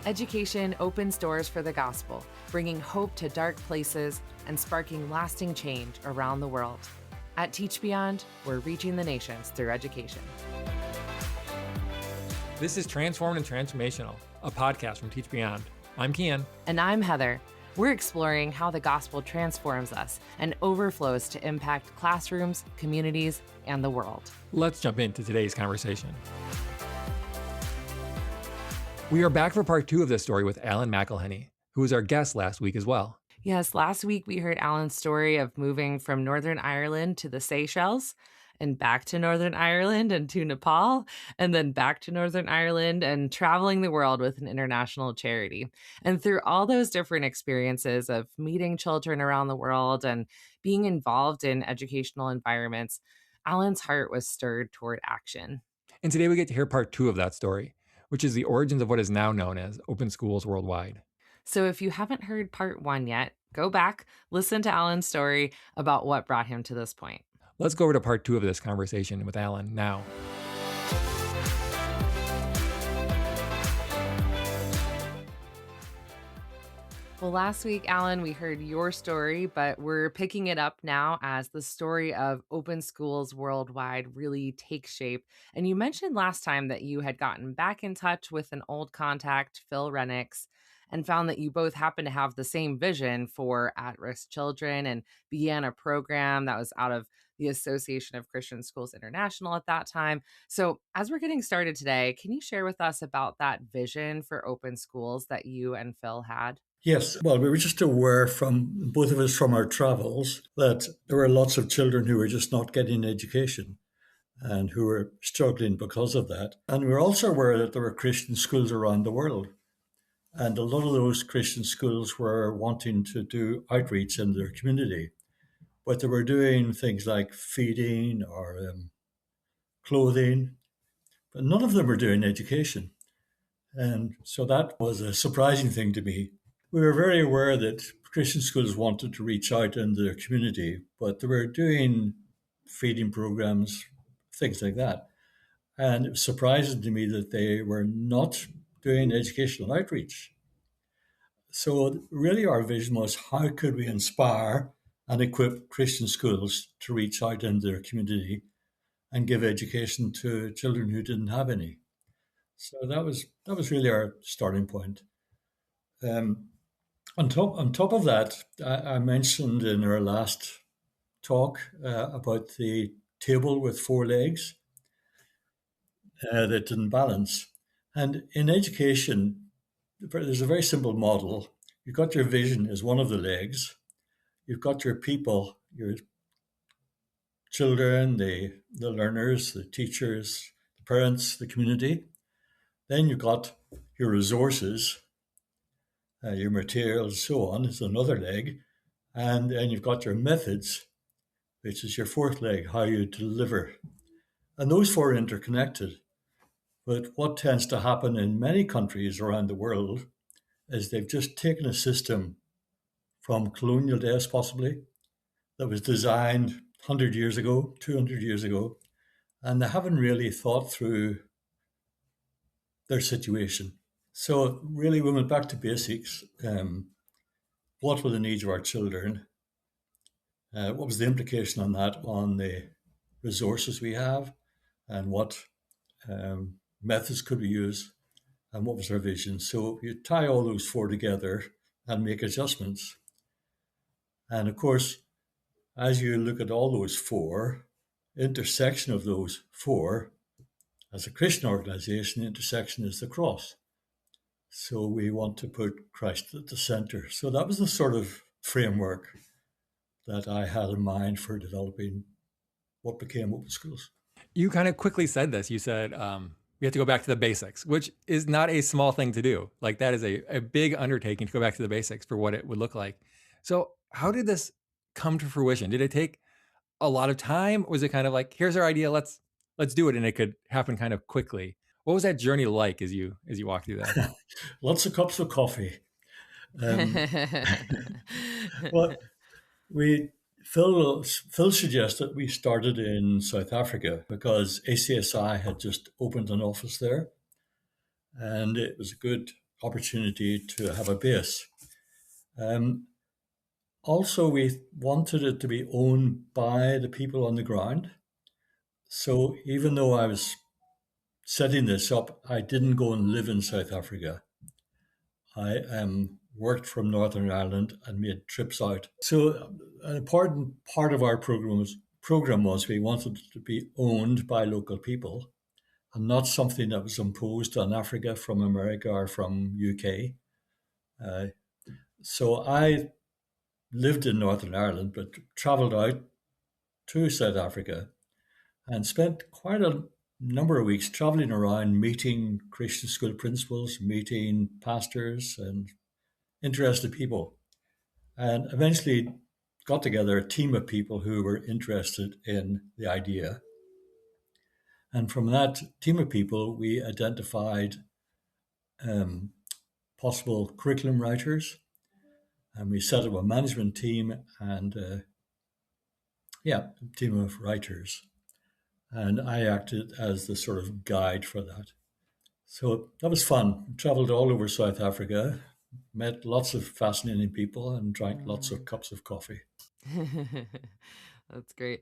Education opens doors for the gospel, bringing hope to dark places and sparking lasting change around the world. At Teach Beyond, we're reaching the nations through education. This is Transformed and Transformational, a podcast from Teach Beyond. I'm Kian. And I'm Heather. We're exploring how the gospel transforms us and overflows to impact classrooms, communities, and the world. Let's jump into today's conversation. We are back for part 2 of this story with Alan McIlhenny, who was our guest last week as well. Yes, last week we heard Alan's story of moving from Northern Ireland to the Seychelles and back to Northern Ireland and to Nepal, and then back to Northern Ireland and traveling the world with an international charity. And through all those different experiences of meeting children around the world and being involved in educational environments, Alan's heart was stirred toward action. And today we get to hear part 2 of that story, which is the origins of what is now known as Open Schools Worldwide. So if you haven't heard part 1 yet, go back, listen to Alan's story about what brought him to this point. Let's go over to part 2 of this conversation with Alan now. Well, last week, Alan, we heard your story, but we're picking it up now as the story of Open Schools Worldwide really takes shape. And you mentioned last time that you had gotten back in touch with an old contact, Phil Rennicks, and found that you both happen to have the same vision for at-risk children and began a program that was out of the Association of Christian Schools International at that time. So as we're getting started today, can you share with us about that vision for open schools that you and Phil had? Yes. Well, we were just aware from both of us from our travels that there were lots of children who were just not getting education and who were struggling because of that. And we were also aware that there were Christian schools around the world. And a lot of those Christian schools were wanting to do outreach in their community. But they were doing things like feeding or clothing, but none of them were doing education. And so that was a surprising thing to me. We were very aware that Christian schools wanted to reach out in their community, but they were doing feeding programs, things like that. And it was surprising to me that they were not doing educational outreach. So really our vision was, how could we inspire and equip Christian schools to reach out in their community and give education to children who didn't have any? So that was really our starting point. On top of that, I mentioned in our last talk about the table with 4 legs that didn't balance. And in education, there's a very simple model. You've got your vision as one of the legs. You've got your people, your children, the learners, the teachers, the parents, the community. Then you've got your resources, your materials, so on, is another leg. And then you've got your methods, which is your 4th leg, how you deliver. And those 4 are interconnected. But what tends to happen in many countries around the world is they've just taken a system from colonial days, possibly, that was designed 100 years ago, 200 years ago, and they haven't really thought through their situation. So really we went back to basics. What were the needs of our children? What was the implication on that on the resources we have? And what methods could we use? And what was our vision? So you tie all those 4 together and make adjustments. And of course, as you look at all those 4, intersection of those 4, as a Christian organization, the intersection is the cross. So we want to put Christ at the center. So that was the sort of framework that I had in mind for developing what became Open Schools. You kind of quickly said this. You said we have to go back to the basics, which is not a small thing to do. Like that is a big undertaking to go back to the basics for what it would look like. So how did this come to fruition? Did it take a lot of time? Was it kind of like, here's our idea, let's do it, and it could happen kind of quickly? What was that journey like as you walked through that? Lots of cups of coffee. Well, Phil suggested we started in South Africa because ACSI had just opened an office there, and it was a good opportunity to have a base. Um, Also, we wanted it to be owned by the people on the ground. So even though I was setting this up, I didn't go and live in South Africa. I worked from Northern Ireland and made trips out. So an important part of our program was we wanted it to be owned by local people and not something that was imposed on Africa from America or from UK. Uh, so I lived in Northern Ireland, but travelled out to South Africa and spent quite a number of weeks traveling around, meeting Christian school principals, meeting pastors and interested people, and eventually got together a team of people who were interested in the idea. And from that team of people, we identified um, possible curriculum writers, and we set up a management team and a team of writers. And I acted as the sort of guide for that. So that was fun. Traveled all over South Africa, met lots of fascinating people, and drank lots of Mm. cups of coffee. That's great.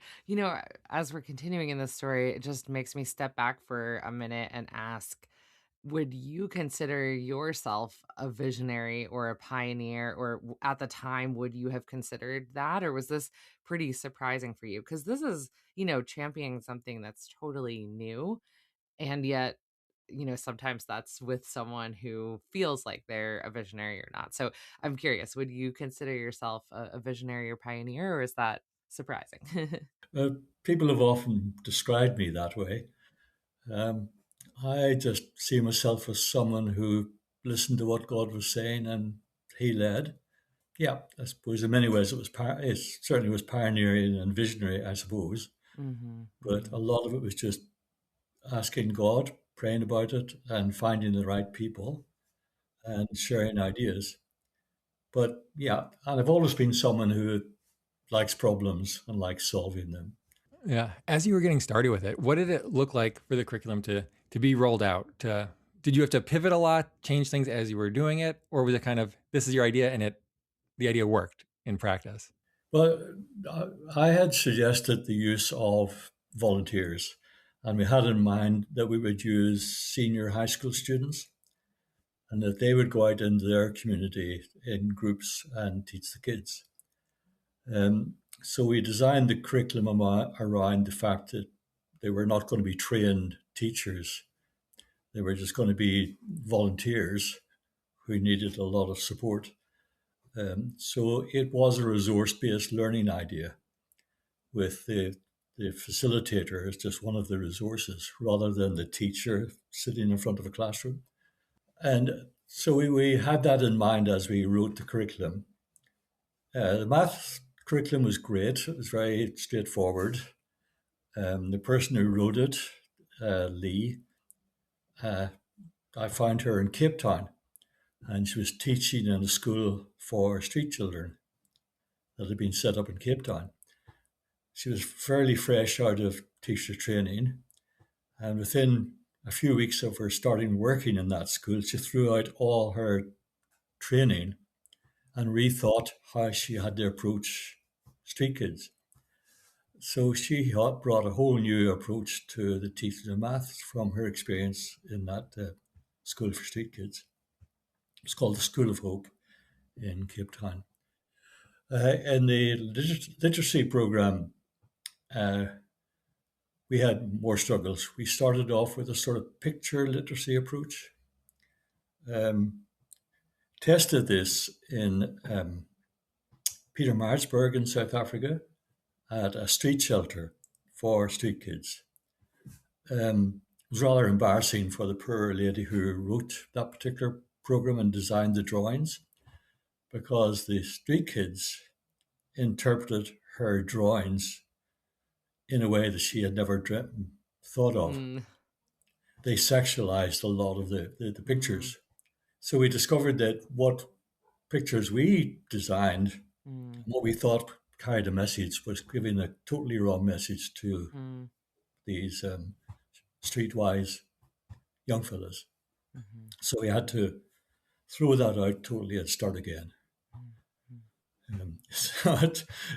As we're continuing in this story, it just makes me step back for a minute and ask, would you consider yourself a visionary or a pioneer, or at the time, would you have considered that? Or was this pretty surprising for you? Because this is, championing something that's totally new. And yet, sometimes that's with someone who feels like they're a visionary or not. So I'm curious, would you consider yourself a visionary or pioneer, or is that surprising? Uh, People have often described me that way. Um, I just see myself as someone who listened to what God was saying and he led. Yeah, I suppose in many ways it certainly was pioneering and visionary, I suppose. Hmm. But a Hmm. lot of it was just asking God, praying about it, and finding the right people and sharing ideas. But yeah, and I've always been someone who likes problems and likes solving them. Yeah. As you were getting started with it, what did it look like for the curriculum to be rolled out? Did you have to pivot a lot, change things as you were doing it, or was it kind of this is your idea and the idea worked in practice? Well, I had suggested the use of volunteers, and we had in mind that we would use senior high school students and that they would go out into their community in groups and teach the kids. Um, so we designed the curriculum around the fact that they were not going to be trained teachers. They were just going to be volunteers who needed a lot of support. So it was a resource-based learning idea with the facilitator as just one of the resources rather than the teacher sitting in front of a classroom. And so we had that in mind as we wrote the curriculum. The math curriculum was great. It was very straightforward. The person who wrote it, Lee, uh, I found her in Cape Town, and she was teaching in a school for street children that had been set up in Cape Town. She was fairly fresh out of teacher training, and within a few weeks of her starting working in that school, she threw out all her training and rethought how she had to approach street kids. So she brought a whole new approach to the teaching of maths from her experience in that school for street kids. It's called the School of Hope in Cape Town. In the literacy program, uh, we had more struggles. We started off with a sort of picture literacy approach. Um, Tested this in Pietermaritzburg in South Africa at a street shelter for street kids. It was rather embarrassing for the poor lady who wrote that particular program and designed the drawings because the street kids interpreted her drawings in a way that she had never thought of. Mm. They sexualized a lot of the Mm. pictures. So we discovered that what pictures we designed, Mm. what we thought carried a message, was giving a totally wrong message to Mm. these streetwise young fellas. Mhm. So we had to throw that out totally and start again. Mhm. So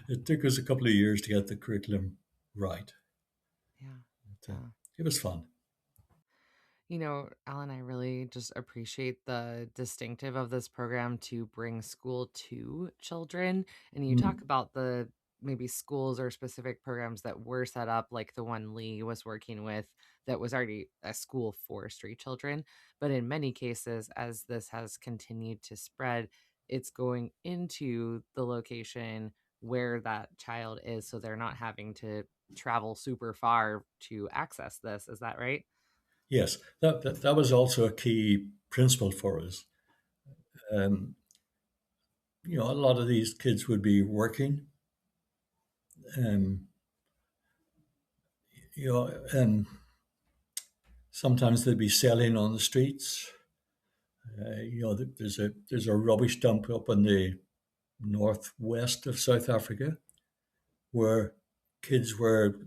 it took us a couple of years to get the curriculum right. Yeah. But, Yeah. it was fun. Alan, I really just appreciate the distinctive of this program to bring school to children. And you talk Mm. about the maybe schools or specific programs that were set up, like the one Lee was working with, that was already a school for street children. But in many cases, as this has continued to spread, it's going into the location where that child is. So they're not having to travel super far to access this. Is that right? Yes, that was also a key principle for us. Um, a lot of these kids would be working. Um, sometimes they'd be selling on the streets. There's a rubbish dump up in the northwest of South Africa where kids were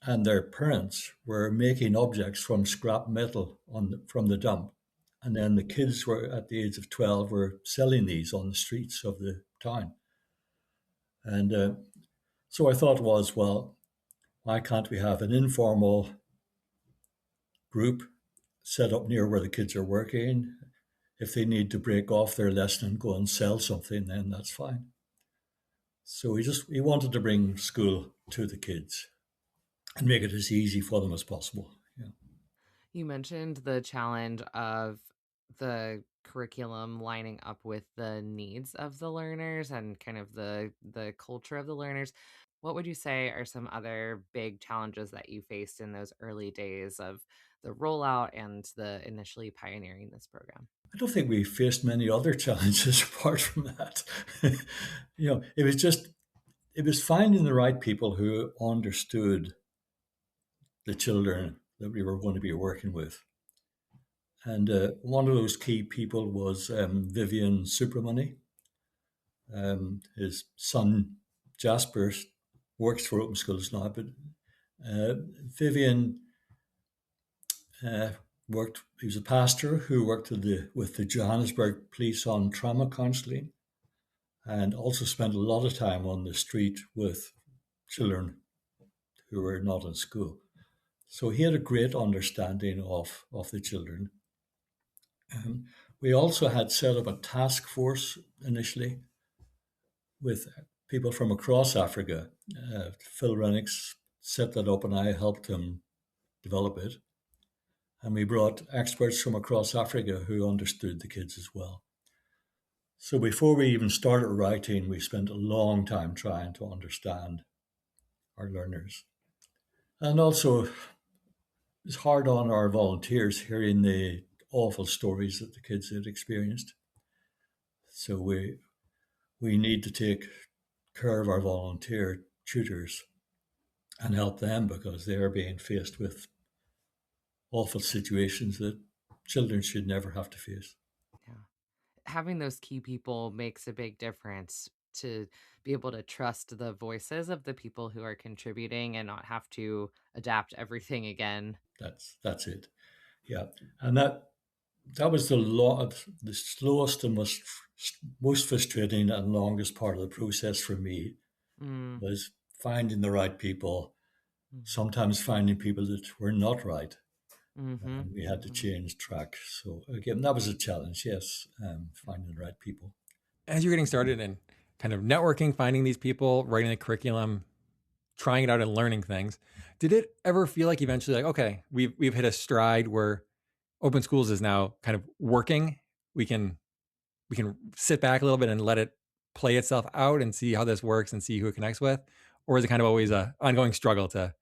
and their parents were making objects from scrap metal from the dump. And then the kids were at the age of 12 were selling these on the streets of the town. And so our thought was, well, why can't we have an informal group set up near where the kids are working? If they need to break off their lesson and go and sell something, then that's fine. So we wanted to bring school to the kids and make it as easy for them as possible. Yeah. You mentioned the challenge of the curriculum lining up with the needs of the learners and kind of the culture of the learners. What would you say are some other big challenges that you faced in those early days of the rollout and the initially pioneering this program? I don't think we faced many other challenges apart from that. It was finding the right people who understood the children that we were going to be working with. And one of those key people was Vivian Supermoney. His son Jasper works for Open Schools now, but Vivian uh, worked. He was a pastor who worked with the Johannesburg police on trauma counselling, and also spent a lot of time on the street with children who were not in school. So he had a great understanding of the children. Um, we also had set up a task force initially with people from across Africa. Phil Rennicks set that up and I helped him develop it. And we brought experts from across Africa who understood the kids as well. So before we even started writing, we spent a long time trying to understand our learners. And also, it's hard on our volunteers hearing the awful stories that the kids had experienced. So we need to take care of our volunteer tutors and help them because they are being faced with awful situations that children should never have to face. Yeah. Having those key people makes a big difference to be able to trust the voices of the people who are contributing and not have to adapt everything again. That's it. Yeah, and that was the slowest and most frustrating and longest part of the process for me Mm, was finding the right people. mhm, Sometimes finding people that were not right, mhm, and we had to mhm. change track. So again, that was a challenge. Yes, finding the right people. As you're getting started and kind of networking, finding these people, writing the curriculum, trying it out and learning things, did it ever feel like eventually like, okay, we've hit a stride where open schools is now kind of working? We can sit back a little bit and let it play itself out and see how this works and see who it connects with? Or is it kind of always a ongoing struggle to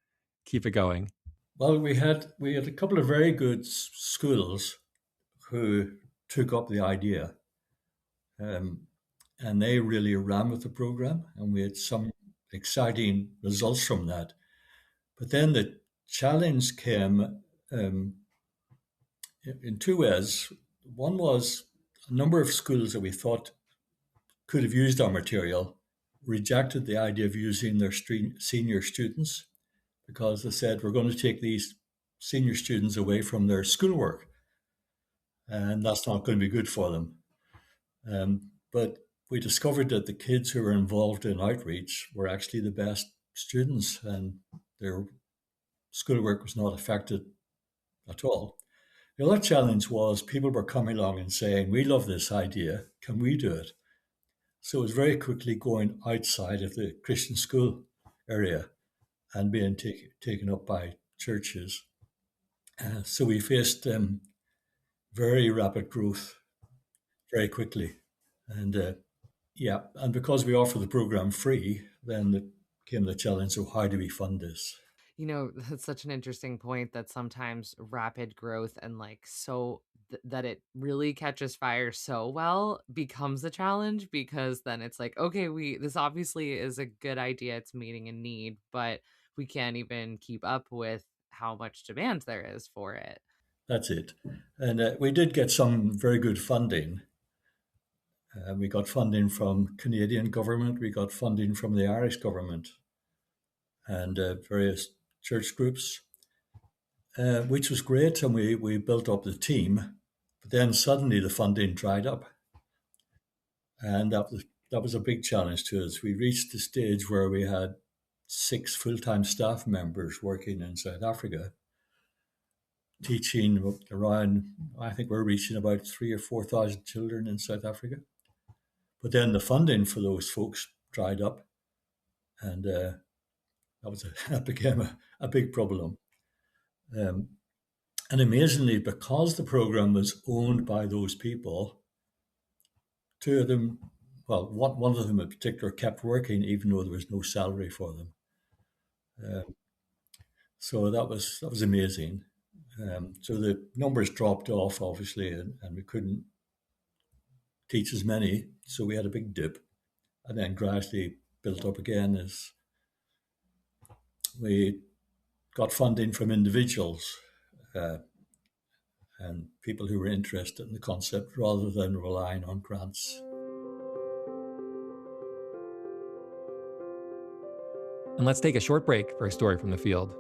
keep it going? Well, we had a couple of very good schools who took up the idea, um, and they really ran with the program, and we had some exciting results from that. But then the challenge came in two ways. One was a number of schools that we thought could have used our material rejected the idea of using their senior students because they said we're going to take these senior students away from their schoolwork. and that's not going to be good for them. But we discovered that the kids who were involved in outreach were actually the best students, and their schoolwork was not affected at all. The other challenge was people were coming along and saying, "We love this idea. Can we do it?" So it was very quickly going outside of the Christian school area and being taken up by churches. So we faced very rapid growth very quickly. And yeah, and because we offer the program free, then it came the challenge of how do we fund this? That's such an interesting point that sometimes rapid growth and like that it really catches fire so well becomes a challenge because then it's like, okay, this obviously is a good idea. It's meeting a need, but we can't even keep up with how much demand there is for it. That's it. And we did get some very good funding. We got funding from Canadian government. We got funding from the Irish government and various church groups, which was great. And we built up the team. But then suddenly the funding dried up. And that was a big challenge to us. We reached the stage where we had 6 full-time staff members working in South Africa, teaching around, I think we're reaching about 3 or 4 thousand children in South Africa. But then the funding for those folks dried up, and that became a big problem. Um, and amazingly, because the program was owned by those people, two of them, well, one of them in particular, kept working even though there was no salary for them. So that was amazing. So the numbers dropped off, obviously, and we couldn't teach as many. So we had a big dip, and then gradually built up again as we got funding from individuals uh, and people who were interested in the concept rather than relying on grants. And let's take a short break for a story from the field.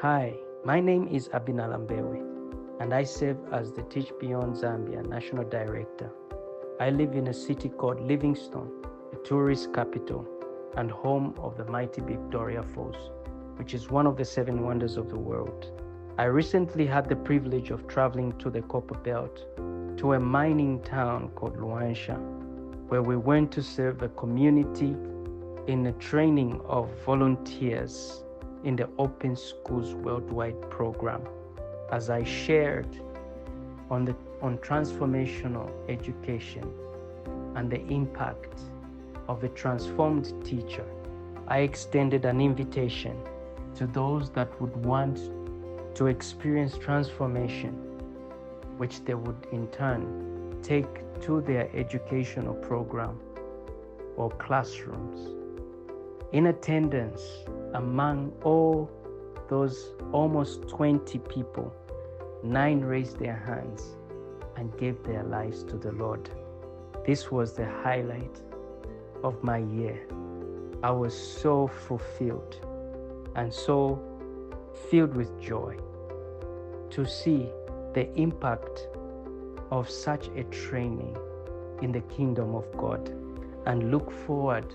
Hi, my name is Abinalambewe, and I serve as the Teach Beyond Zambia National Director. I live in a city called Livingstone, the tourist capital and home of the mighty Victoria Falls, which is one of the 7 wonders of the world. I recently had the privilege of traveling to the Copper Belt to a mining town called Luansha, where we went to serve a community in a training of volunteers in the Open Schools Worldwide program, as I shared on transformational education and the impact of a transformed teacher. I extended an invitation to those that would want to experience transformation, which they would in turn take to their educational program or classrooms. In attendance, among all those almost 20 people, 9 raised their hands and gave their lives to the Lord. This was the highlight of my year. I was so fulfilled and so filled with joy to see the impact of such a training in the kingdom of God, and look forward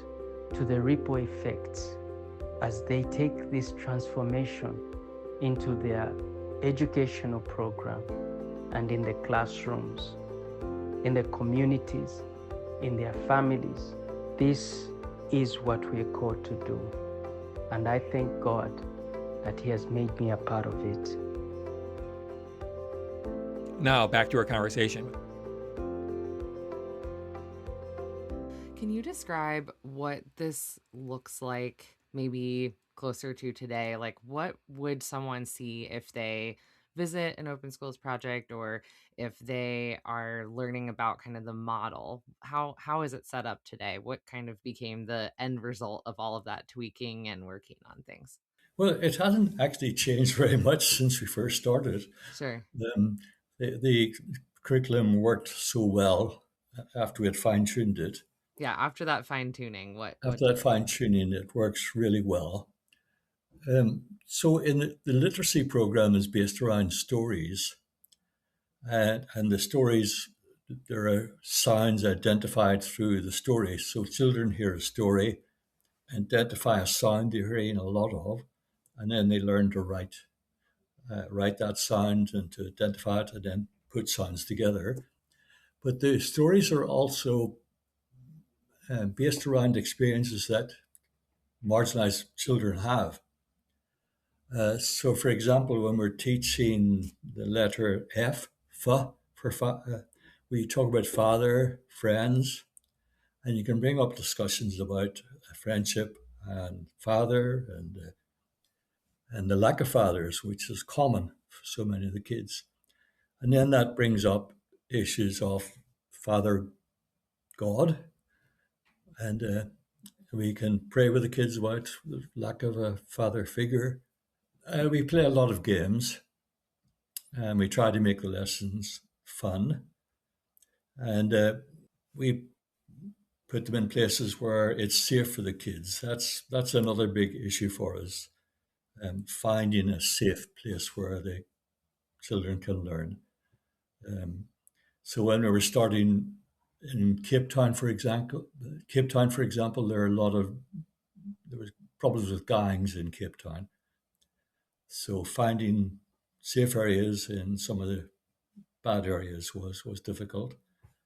to the ripple effects as they take this transformation into their educational program and in the classrooms, in the communities, in their families. This is what we are called to do. And I thank God that He has made me a part of it. Now back to our conversation. Can you describe what this looks like, maybe closer to today? Like, what would someone see if they visit an open schools project, or if they are learning about kind of the model? How is it set up today? What kind of became the end result of all of that tweaking and working on things? Well, it hasn't actually changed very much since we first started. Sure. Um, the curriculum worked so well after we had fine-tuned it. Yeah. After that fine tuning, what After that did it? fine-tuning, it works really well. So in the literacy program is based around stories, And the stories, there are sounds identified through the story. So children hear a story, identify a sound they're hearing a lot of, and then they learn to write that sound and to identify it and then put sounds together. But the stories are also based around experiences that marginalized children have. So, for example, when we're teaching the letter F, we talk about father, friends, and you can bring up discussions about friendship and father and the lack of fathers, which is common for so many of the kids. And then that brings up issues of Father God, and we can pray with the kids about the lack of a father figure. We play a lot of games, and we try to make the lessons fun, and we put them in places where it's safe for the kids. That's another big issue for us, finding a safe place where the children can learn. Um, so when we were starting in Cape Town, for example, there was problems with gangs in Cape Town. So finding safe areas in some of the bad areas was difficult.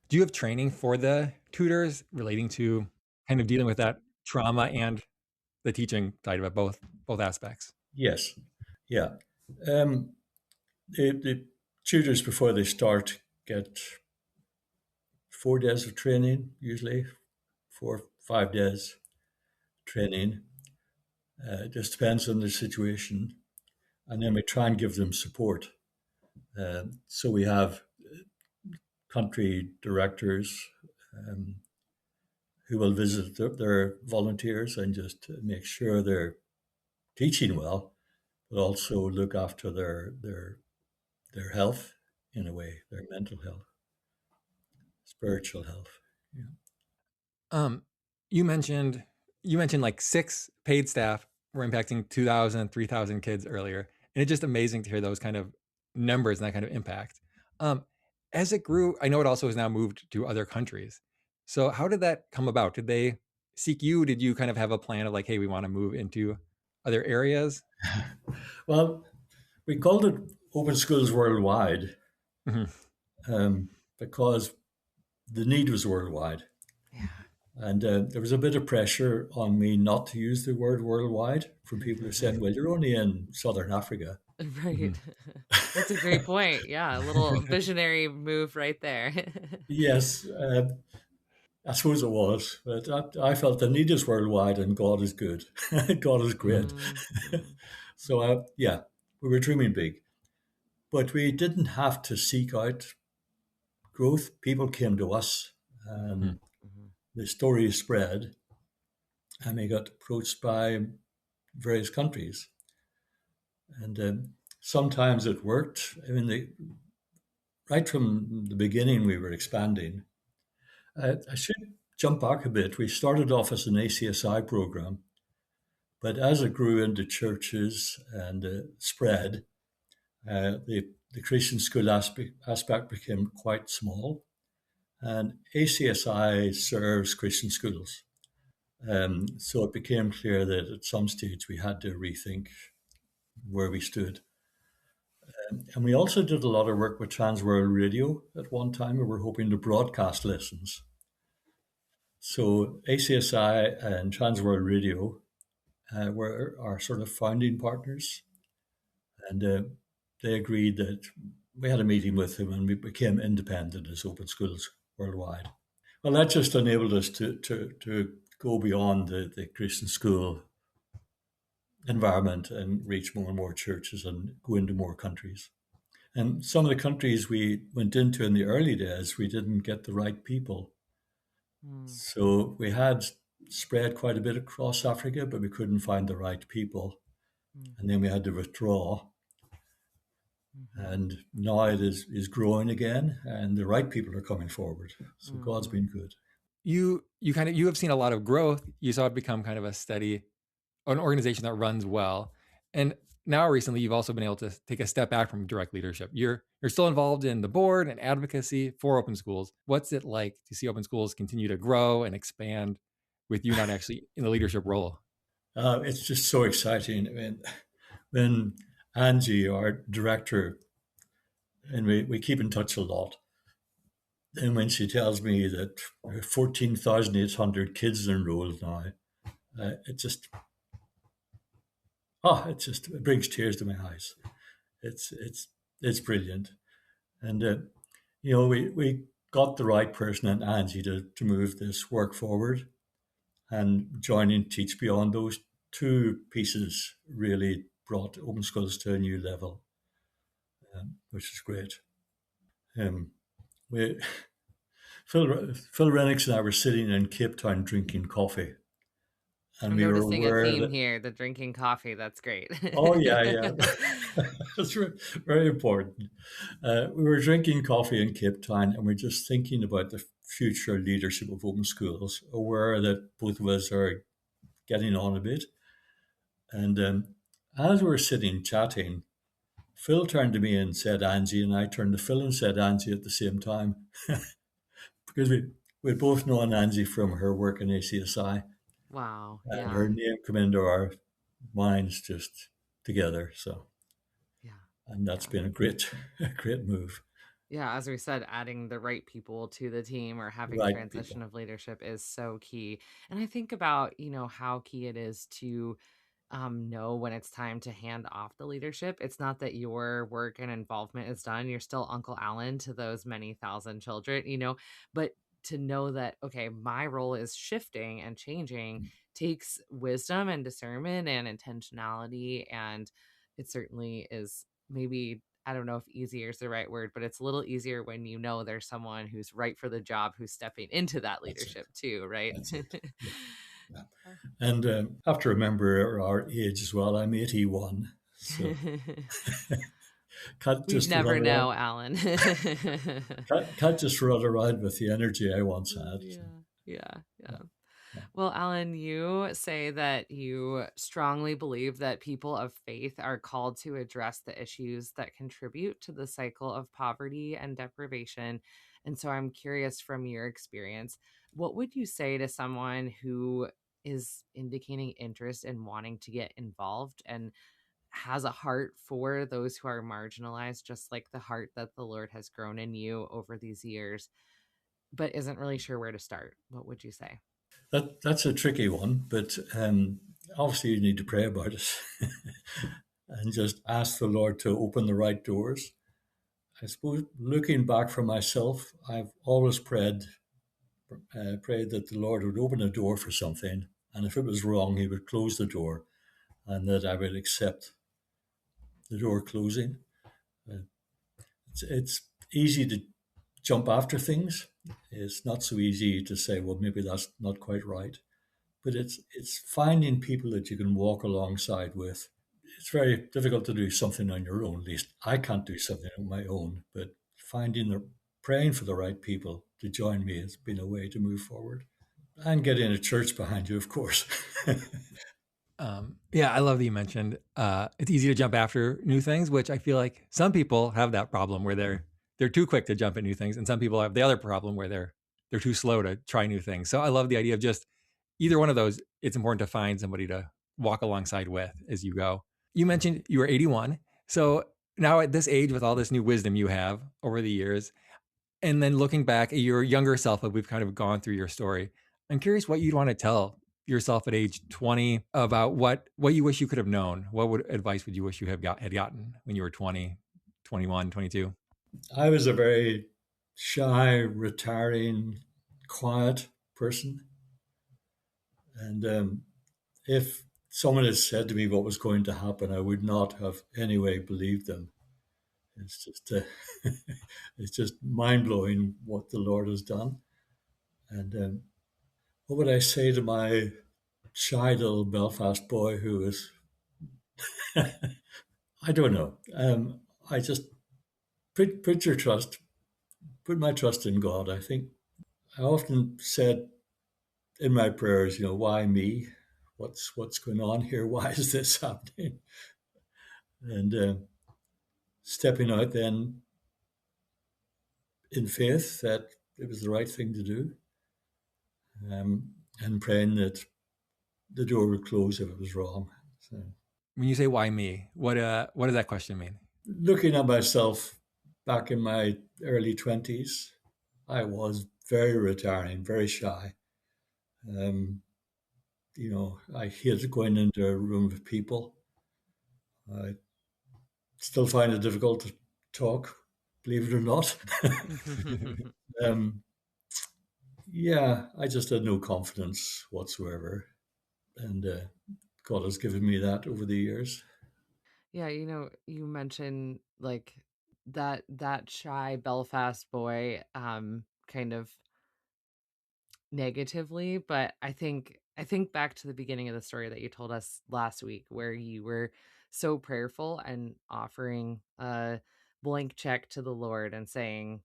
Do you have training for the tutors relating to kind of dealing with that trauma and the teaching side of it, both aspects? Yes, yeah. Um, the tutors before they start get 4 days of training, usually 4 5 days training. It just depends on the situation, and then we try and give them support. So we have country directors um, who will visit their volunteers and just make sure they're teaching well, but also look after their health in a way, their mental health, spiritual health. Yeah. Um, you mentioned like 6 paid staff were impacting 2,000, 3,000 kids earlier, and it's just amazing to hear those kind of numbers and that kind of impact. As it grew, I know it also has now moved to other countries. So how did that come about? Did they seek you? Did you kind of have a plan of like, hey, we want to move into other areas? Well, we called it Open Schools Worldwide Mhm. because the need was worldwide. Yeah. And there was a bit of pressure on me not to use the word worldwide from people who said, well, you're only in Southern Africa. Right. Mhm. That's a great point. Yeah, a little visionary move right there. Yes, I suppose it was. But I felt the need is worldwide and God is good. God is great. Mhm. So, yeah, we were dreaming big. But we didn't have to seek out growth. People came to us and Mhm. Mhm. the story spread and we got approached by various countries. And sometimes it worked. I mean, right from the beginning, we were expanding. I should jump back a bit. We started off as an ACSI program, but as it grew into churches and spread, the Christian school aspect became quite small. And ACSI serves Christian schools. So it became clear that at some stage we had to rethink where we stood. And we also did a lot of work with Transworld Radio at one time. We were hoping to broadcast lessons. So ACSI and Transworld Radio were our sort of founding partners. And they agreed that we had a meeting with them and we became independent as Open Schools Worldwide. Well, that just enabled us to go beyond the Christian school environment and reach more and more churches and go into more countries. And some of the countries we went into in the early days, we didn't get the right people. Mm. So we had spread quite a bit across Africa, but we couldn't find the right people. And then Mhm. we had to withdraw. Mhm. And now it is growing again, and the right people are coming forward. So God's Mhm. been good. You have seen a lot of growth. You saw it become kind of a steady, an organization that runs well. And now recently you've also been able to take a step back from direct leadership. You're still involved in the board and advocacy for open schools. What's it like to see open schools continue to grow and expand with you not actually in the leadership role? It's just so exciting. I mean, when Angie, our director, and we keep in touch a lot, and when she tells me that 14,800 kids enrolled now, it just, it brings tears to my eyes. It's it's it's brilliant, and we got the right person in Angie to move this work forward, and joining Teach Beyond, those two pieces really brought open schools to a new level, which is great. Um, we Phil Rennick and I were sitting in Cape Town drinking coffee, and I'm we were noticing a aware theme that, here, the drinking coffee. That's great. oh yeah, yeah, that's very important. We were drinking coffee in Cape Town, and we're just thinking about the future leadership of open schools, aware that both of us are getting on a bit. And as we were sitting chatting, Phil turned to me and said Angie, and I turned to Phil and said Angie at the same time, because we both known Angie from her work in ACSI, Wow. and Yeah. her name came into our minds just together. So, Yeah. and that's Yeah. been a great, a great move. Yeah, as we said, adding the right people to the team or having Right transition people. of leadership is so key. And I think about, how key it is to know when it's time to hand off the leadership. It's not that your work and involvement is done. You're still Uncle Alan to those many thousand children, but to know that, okay, my role is shifting and changing takes wisdom and discernment and intentionality. And it certainly is maybe, I don't know if easier is the right word, but it's a little easier when you know there's someone who's right for the job who's stepping into that That's it. leadership too, right? That's it. Yeah. Yeah. And I have to remember our age as well. I'm 81, so can't We'd just run never around. know, Alan. Can't just run around with the energy I once had. Yeah, So, yeah, yeah. yeah, yeah. Well, Alan, you say that you strongly believe that people of faith are called to address the issues that contribute to the cycle of poverty and deprivation. And so I'm curious from your experience, what would you say to someone who is indicating interest in wanting to get involved and has a heart for those who are marginalized, just like the heart that the Lord has grown in you over these years, but isn't really sure where to start? What would you say? That's a tricky one, but obviously you need to pray about it and just ask the Lord to open the right doors. I suppose looking back for myself, I've always prayed that the Lord would open a door for something, and if it was wrong, He would close the door, and that I would accept the door closing. Uh, it's easy to jump after things. It's not so easy to say, well, maybe that's not quite right. But it's finding people that you can walk alongside with. It's very difficult to do something on your own. At least I can't do something on my own. But praying for the right people to join me has been a way to move forward, and getting a church behind you, of course. Yeah, I love that you mentioned it's easy to jump after new things, which I feel like some people have that problem where they're too quick to jump at new things, and some people have the other problem where they're too slow to try new things. So I love the idea of just either one of those. It's important to find somebody to walk alongside with as you go. You mentioned you were 81, so now at this age, with all this new wisdom you have over the years, and then looking back at your younger self, like we've kind of gone through your story, I'm curious what you'd want to tell yourself at age 20 about what you wish you could have known. Advice would you wish you had gotten when you were 20, 21, 22? I was a very shy, retiring, quiet person. And if someone had said to me what was going to happen, I would not have anyway believed them. It's just it's just mind blowing what the Lord has done. And what would I say to my shy little Belfast boy who was, I don't know. I just put my trust in God. I think I often said in my prayers, why me? What's going on here? Why is this happening? and stepping out then in faith that it was the right thing to do, and praying that the door would close if it was wrong. So, When you say why me, what does that question mean? looking at myself back in my early 20s, I was very retiring, very shy. Um, I hated going into a room of people. I still find it difficult to talk, believe it or not. um, yeah, I just had no confidence whatsoever. And God has given me that over the years. Yeah, you mentioned like that shy Belfast boy kind of negatively, but I think back to the beginning of the story that you told us last week where you were so prayerful and offering a blank check to the Lord and saying,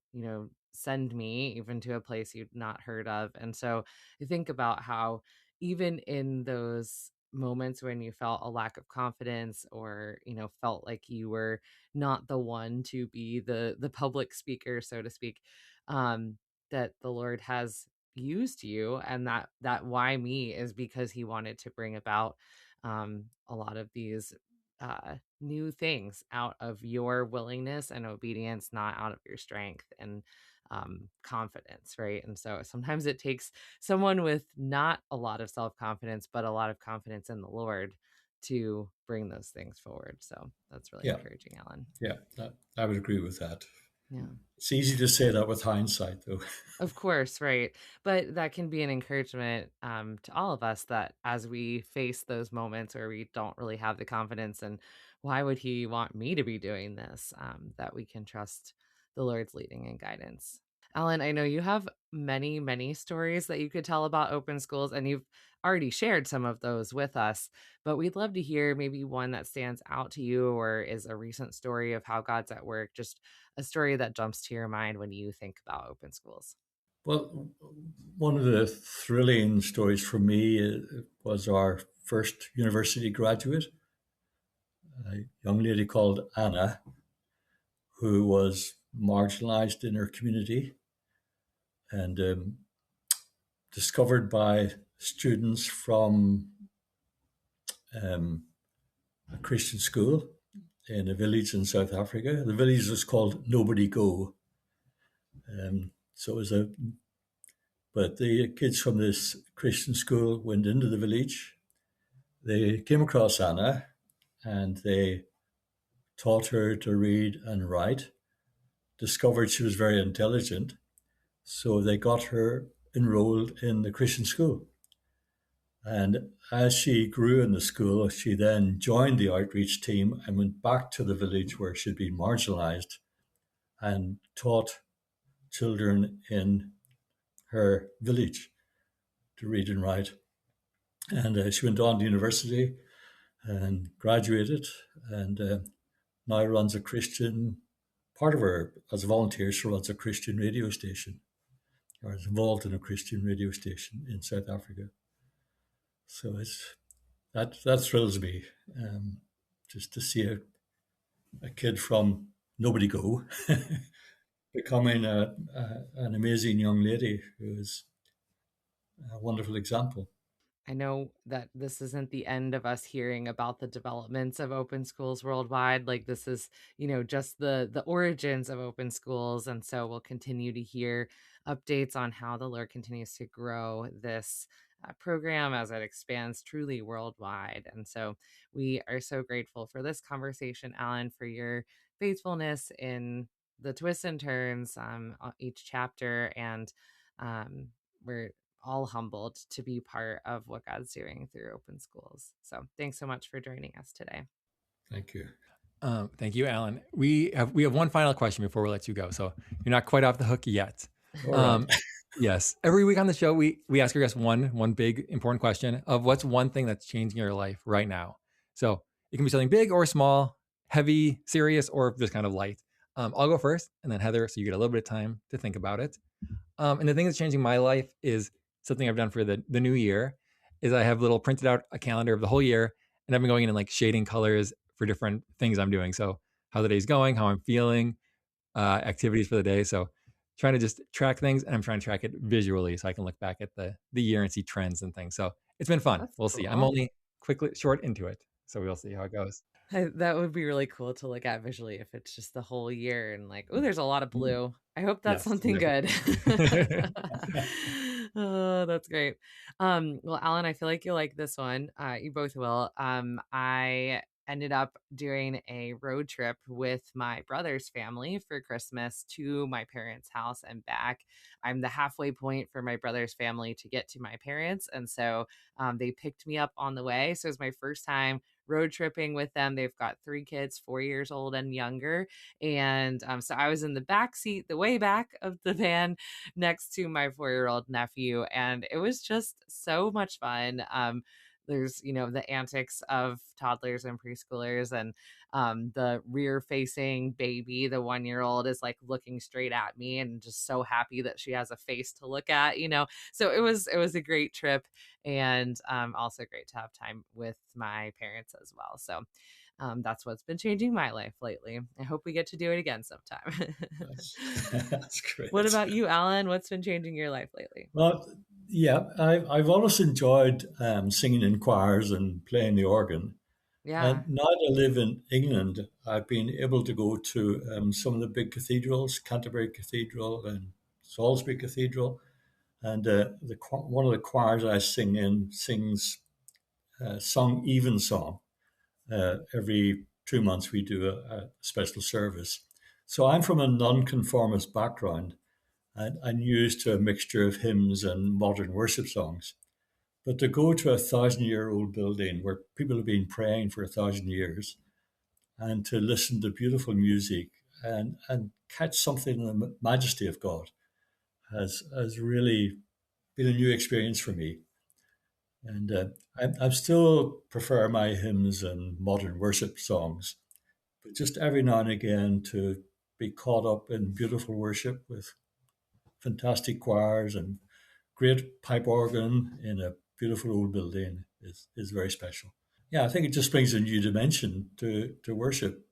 send me even to a place you'd not heard of. And so I think about how even in those moments when you felt a lack of confidence or felt like you were not the one to be the public speaker, so to speak, um that the Lord has used you, and that why me is because he wanted to bring about a lot of these new things out of your willingness and obedience, not out of your strength and confidence, right? And so sometimes it takes someone with not a lot of self-confidence but a lot of confidence in the Lord to bring those things forward. So that's really Yeah, encouraging, Alan. yeah, I would agree with that. Yeah. It's easy to say that with hindsight, though. Of course, right. But that can be an encouragement to all of us that as we face those moments where we don't really have the confidence and why would he want me to be doing this, that we can trust the Lord's leading and guidance. Alan, I know you have many, many stories that you could tell about open schools, and you've already shared some of those with us, but we'd love to hear maybe one that stands out to you or is a recent story of how God's at work, just a story that jumps to your mind when you think about open schools. Well, one of the thrilling stories for me was our first university graduate, a young lady called Anna, who was marginalized in her community and discovered by students from um, a Christian school in a village in South Africa. The village was called Nobody Go. So it was but the kids from this Christian school went into the village. They came across Anna and they taught her to read and write, discovered she was very intelligent. So they got her enrolled in the Christian school. And as she grew in the school, she then joined the outreach team and went back to the village where she'd been marginalized and taught children in her village to read and write. And she went on to university and graduated, and now runs a Christian. Part of her, as a volunteer, she runs a Christian radio station, or is involved in a Christian radio station in South Africa. So that thrills me, just to see a kid from Nobody Go becoming an amazing young lady who is a wonderful example. I know that this isn't the end of us hearing about the developments of open schools worldwide. Like this is, just the origins of open schools. And so we'll continue to hear updates on how the Lord continues to grow this program as it expands truly worldwide. And so we are so grateful for this conversation, Alan, for your faithfulness in the twists and turns each chapter. And we're all humbled to be part of what God's doing through open schools. So thanks so much for joining us today. Thank you. Thank you, Alan. We have one final question before we let you go. So you're not quite off the hook yet. All right. Yes. Every week on the show, we ask our guests one big important question of what's one thing that's changing your life right now. So it can be something big or small, heavy, serious, or just kind of light. I'll go first, and then Heather, so you get a little bit of time to think about it. And the thing that's changing my life is something I've done for the new year. Is I have little printed out a calendar of the whole year, and I've been going in and like shading colors for different things I'm doing. So how the day's going, how I'm feeling, activities for the day. So trying to just track things, and I'm trying to track it visually so I can look back at the year and see trends and things. So it's been fun. That's We'll see. I'm cool. only short into it. So we'll see how it goes. That would be really cool to look at visually if it's just the whole year and like, oh, there's a lot of Mm. blue. I hope that's Yes, something good. exactly. Oh, that's great. Well, Alan, I feel like you'll like this one. You both will. I ended up doing a road trip with my brother's family for Christmas to my parents' house and back. I'm the halfway point for my brother's family to get to my parents. And so they picked me up on the way. So it was my first time road tripping with them. They've got 3 kids, 4 years old and younger. And so I was in the back seat, the way back of the van next to my 4-year-old nephew. And it was just so much fun. There's, the antics of toddlers and preschoolers, and the rear facing baby, the 1-year-old, is like looking straight at me and just so happy that she has a face to look at. So it was a great trip, and also great to have time with my parents as well. So that's what's been changing my life lately. I hope we get to do it again sometime. That's great. What about you, Alan? What's been changing your life lately? Well, yeah, I've always enjoyed singing in choirs and playing the organ. Yeah. And now that I live in England, I've been able to go to some of the big cathedrals, Canterbury Cathedral and Salisbury Cathedral. And one of the choirs I sing in sings Song Evensong. Every 2 months we do a special service. So I'm from a nonconformist background, and I'm used to a mixture of hymns and modern worship songs. But to go to a 1,000-year-old building where people have been praying for 1,000 years and to listen to beautiful music and catch something in the majesty of God has really been a new experience for me. And I still prefer my hymns and modern worship songs, but just every now and again to be caught up in beautiful worship with fantastic choirs and great pipe organ in a beautiful old building is very special. Yeah, I think it just brings a new dimension to worship.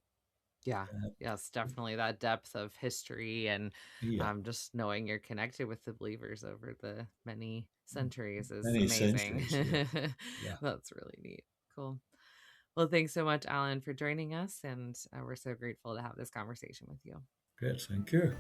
Yeah. Uh, Yes, definitely. That depth of history and yeah, just knowing you're connected with the believers over the many centuries is many amazing. centuries. Yeah, yeah, That's really neat. Cool. Well, thanks so much, Alan, for joining us. And we're so grateful to have this conversation with you. great. Thank you.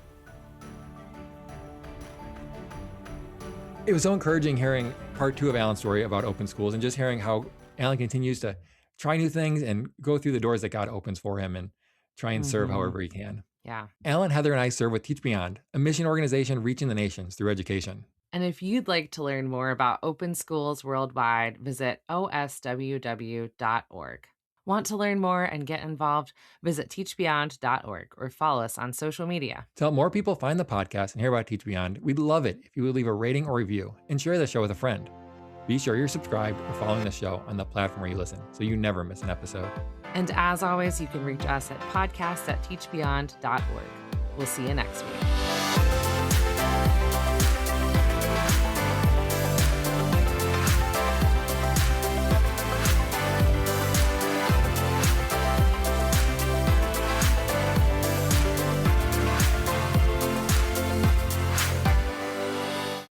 It was so encouraging hearing part 2 of Alan's story about open schools, and just hearing how Alan continues to try new things and go through the doors that God opens for him and try and serve however he can. Yeah. Alan, Heather, and I serve with Teach Beyond, a mission organization reaching the nations through education. And if you'd like to learn more about open schools worldwide, visit osww.org. Want to learn more and get involved? Visit teachbeyond.org or follow us on social media. To help more people find the podcast and hear about Teach Beyond, we'd love it if you would leave a rating or review and share the show with a friend. Be sure you're subscribed or following the show on the platform where you listen so you never miss an episode. And as always, you can reach us at podcast@teachbeyond.org. We'll see you next week.